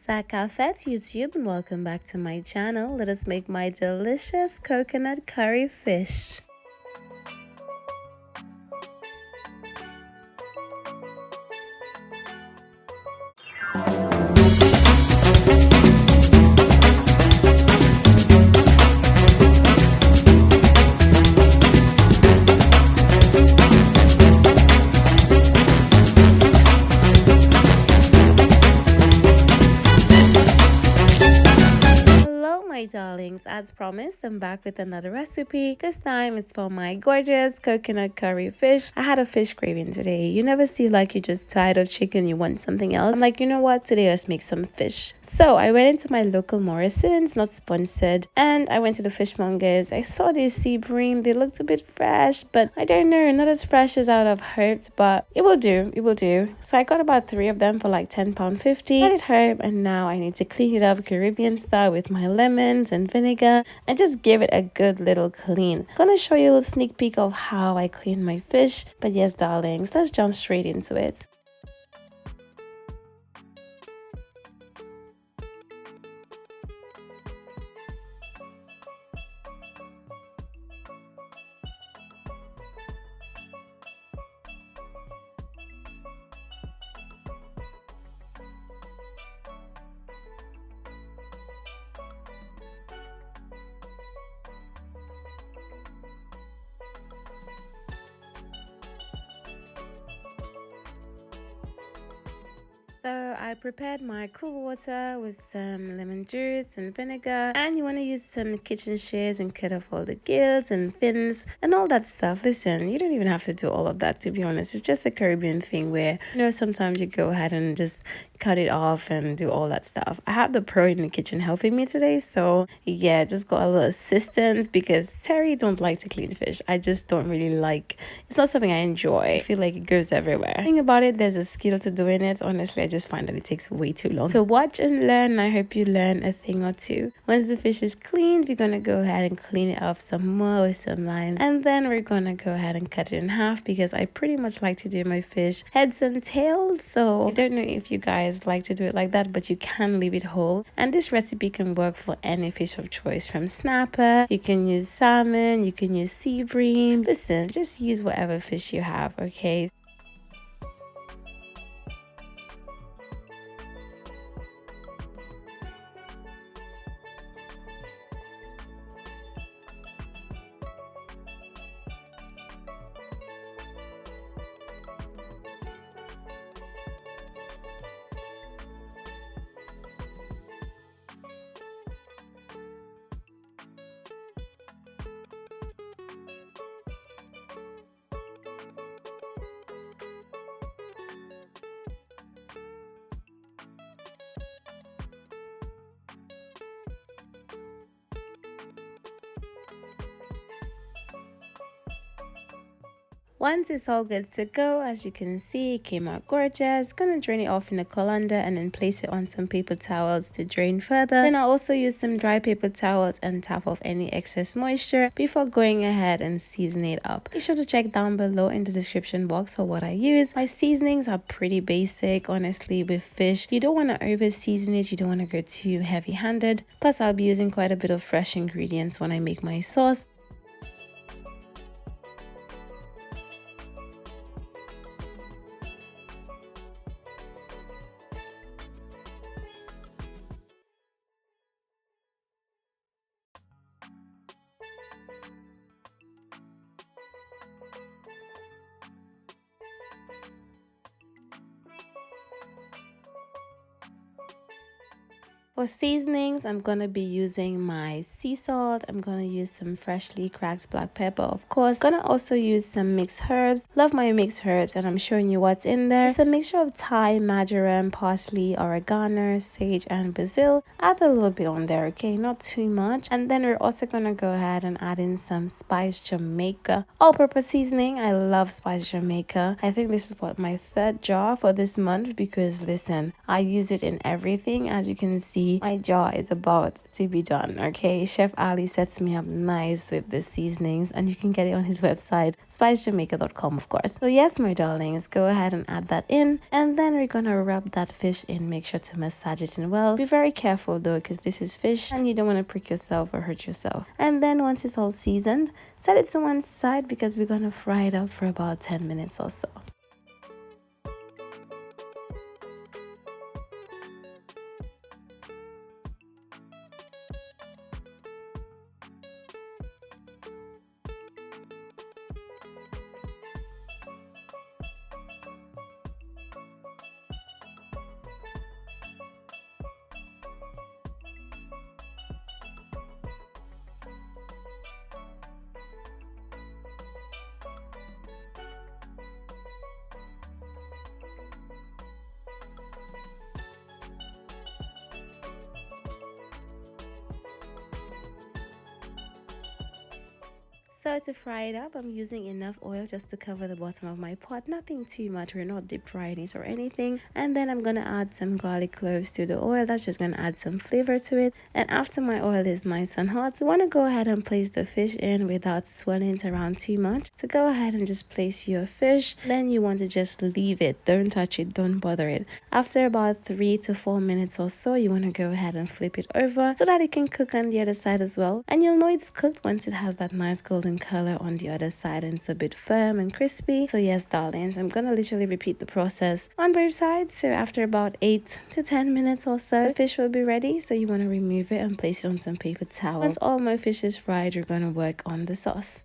Sakafet YouTube, and welcome back to my channel. Let us make my delicious coconut curry fish. My darlings, as promised, I'm back with another recipe. This time it's for my gorgeous coconut curry fish. I had a fish craving today. You never see like you're just tired of chicken, you want something else. I'm like, you know what, today let's make some fish. So I went into my local Morrison's, not sponsored, and I went to the fishmongers. I saw these sea bream. They looked a bit fresh, but I don't know, not as fresh as I would have hoped, but it will do. So I got about 3 of them for like £10.50. Got it home, and now I need to clean it up Caribbean style with my lemon and vinegar and just give it a good little clean. Gonna show you a little sneak peek of how I clean my fish. But yes, darlings, let's jump straight into it. So I prepared my cool water with some lemon juice and vinegar, and you want to use some kitchen shears and cut off all the gills and fins and all that stuff. Listen, you don't even have to do all of that, to be honest. It's just a Caribbean thing where, you know, sometimes you go ahead and just cut it off and do all that stuff. I have the pro in the kitchen helping me today, so yeah, just got a little assistance because Terry don't like to clean fish. I just don't really like, it's not something I enjoy. I feel like it goes everywhere. The thing about it, there's a skill to doing it. Honestly, I just find that it takes way too long. So watch and learn. I hope you learn a thing or two. Once the fish is cleaned, we're gonna go ahead and clean it off some more with some limes, and then we're gonna go ahead and cut it in half because I pretty much like to do my fish heads and tails. So I don't know if you guys like to do it like that, but you can leave it whole, and this recipe can work for any fish of choice, from snapper, you can use salmon, you can use sea bream. Listen, just use whatever fish you have, okay? Once it's all good to go, as you can see, it came out gorgeous. Gonna drain it off in a colander and then place it on some paper towels to drain further. Then I'll also use some dry paper towels and tap off any excess moisture before going ahead and season it up. Be sure to check down below in the description box for what I use. My seasonings are pretty basic, honestly. With fish, you don't want to over season it, you don't want to go too heavy handed. Plus, I'll be using quite a bit of fresh ingredients when I make my sauce. For seasonings, I'm going to be using my sea salt. I'm going to use some freshly cracked black pepper, of course. Going to also use some mixed herbs. Love my mixed herbs, and I'm showing you what's in there. It's a mixture of thyme, marjoram, parsley, oregano, sage, and basil. Add a little bit on there, okay? Not too much. And then we're also going to go ahead and add in some spice Jamaica all-purpose seasoning. I love spice Jamaica. I think this is what my 3rd jar for this month because, listen, I use it in everything. As you can see, literally, my jaw is about to be done. Okay, Chef Ali sets me up nice with the seasonings, and you can get it on his website, spicejamaica.com, of course. So yes, my darlings, go ahead and add that in, and then we're gonna rub that fish in. Make sure to massage it in well. Be very careful though, because this is fish and you don't want to prick yourself or hurt yourself. And then once it's all seasoned, set it to one side because we're gonna fry it up for about 10 minutes or so. So to fry it up, I'm using enough oil just to cover the bottom of my pot. Nothing too much. We're not deep frying it or anything. And then I'm going to add some garlic cloves to the oil. That's just going to add some flavor to it. And after my oil is nice and hot, you want to go ahead and place the fish in without swirling it around too much. So go ahead and just place your fish. Then you want to just leave it. Don't touch it. Don't bother it. After about 3 to 4 minutes or so, you want to go ahead and flip it over so that it can cook on the other side as well. And you'll know it's cooked once it has that nice golden color on the other side and it's a bit firm and crispy. So yes, darlings, I'm gonna literally repeat the process on both sides. So after about 8 to 10 minutes or so, the fish will be ready. So you want to remove it and place it on some paper towel. Once all my fish is fried, you're gonna work on the sauce.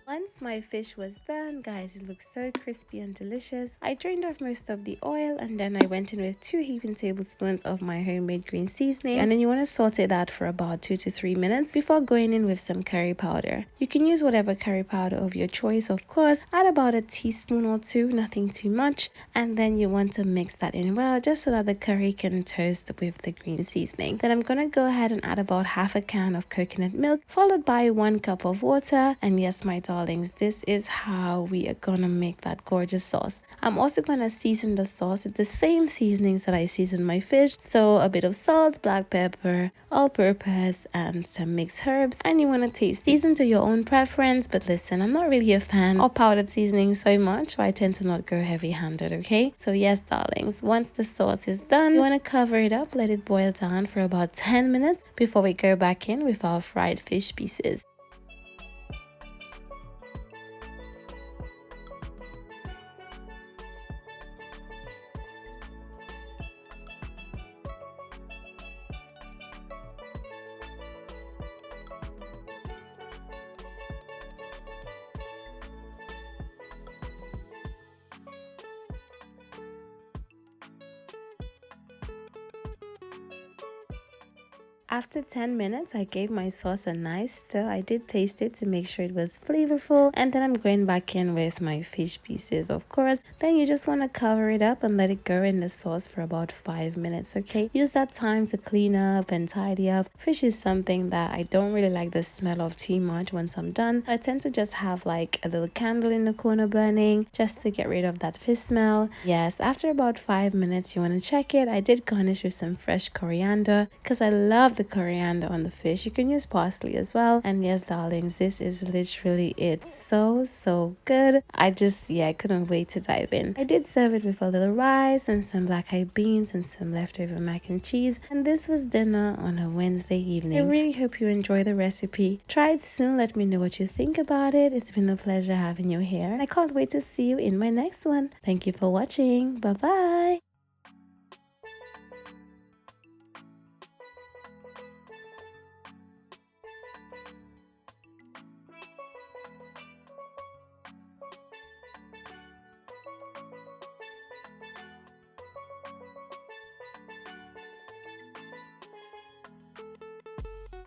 Once my fish was done, guys, it looks so crispy and delicious. I drained off most of the oil and then I went in with 2 heaping tablespoons of my homemade green seasoning. And then you want to saute that for about 2 to 3 minutes before going in with some curry powder. You can use whatever curry powder of your choice, of course. Add about a teaspoon or 2, nothing too much. And then you want to mix that in well, just so that the curry can toast with the green seasoning. Then I'm going to go ahead and add about half a can of coconut milk, followed by 1 cup of water. And yes, my darlings, this is how we are gonna make that gorgeous sauce. I'm also gonna season the sauce with the same seasonings that I seasoned my fish. So a bit of salt, black pepper, all-purpose, and some mixed herbs. And you want to taste season to your own preference. But listen, I'm not really a fan of powdered seasoning so much, so I tend to not go heavy-handed, okay? So yes, darlings, once the sauce is done, you want to cover it up, let it boil down for about 10 minutes before we go back in with our fried fish pieces. After 10 minutes, I gave my sauce a nice stir. I did taste it to make sure it was flavorful, and then I'm going back in with my fish pieces, of course. Then you just want to cover it up and let it go in the sauce for about 5 minutes, okay? Use that time to clean up and tidy up. Fish is something that I don't really like the smell of too much. Once I'm done, I tend to just have like a little candle in the corner burning just to get rid of that fish smell. Yes, after about 5 minutes, you want to check it. I did garnish with some fresh coriander because I love the coriander on the fish. You can use parsley as well. And yes, darlings, this is literally it. So good. I couldn't wait to dive in. I did serve it with a little rice and some black eyed beans and some leftover mac and cheese, and this was dinner on a Wednesday evening. I really hope you enjoy the recipe. Try it soon. Let me know what you think about it. It's been a pleasure having you here. I can't wait to see you in my next one. Thank you for watching. Bye bye.